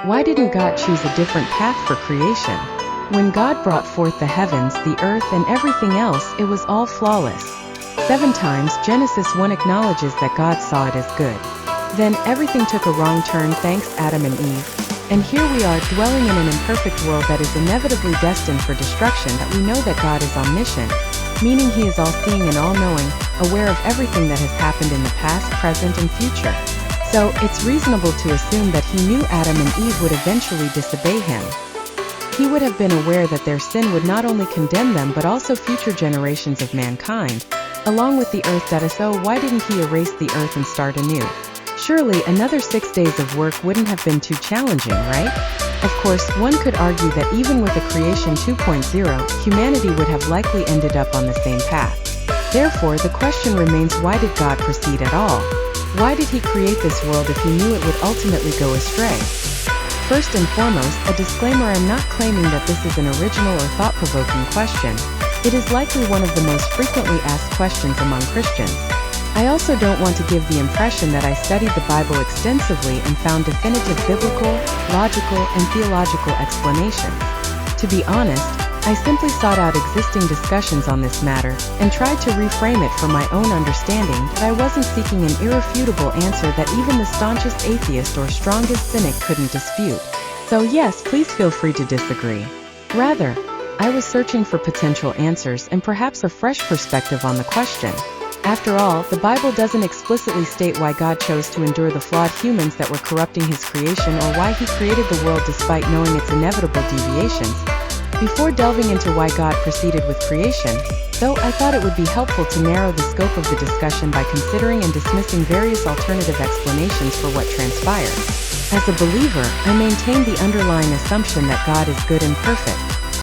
Why didn't God choose a different path for creation? When God brought forth the heavens, the earth, and everything else, it was all flawless. 7 times, Genesis 1 acknowledges that God saw it as good. Then, everything took a wrong turn thanks Adam and Eve. And here we are, dwelling in an imperfect world that is inevitably destined for destruction. That we know that God is omniscient, meaning He is all-seeing and all-knowing, aware of everything that has happened in the past, present, and future. So, it's reasonable to assume that He knew Adam and Eve would eventually disobey Him. He would have been aware that their sin would not only condemn them but also future generations of mankind, along with the earth. That is, so why didn't He erase the earth and start anew? Surely another 6 days of work wouldn't have been too challenging, right? Of course, one could argue that even with a creation 2.0, humanity would have likely ended up on the same path. Therefore, the question remains, why did God proceed at all? Why did He create this world if He knew it would ultimately go astray? First and foremost, a disclaimer: I'm not claiming that this is an original or thought-provoking question. It is likely one of the most frequently asked questions among Christians. I also don't want to give the impression that I studied the Bible extensively and found definitive biblical, logical, and theological explanations. To be honest, I simply sought out existing discussions on this matter, and tried to reframe it for my own understanding. That I wasn't seeking an irrefutable answer that even the staunchest atheist or strongest cynic couldn't dispute. So yes, please feel free to disagree. Rather, I was searching for potential answers and perhaps a fresh perspective on the question. After all, the Bible doesn't explicitly state why God chose to endure the flawed humans that were corrupting His creation, or why He created the world despite knowing its inevitable deviations. Before delving into why God proceeded with creation, though, I thought it would be helpful to narrow the scope of the discussion by considering and dismissing various alternative explanations for what transpired. As a believer, I maintain the underlying assumption that God is good and perfect.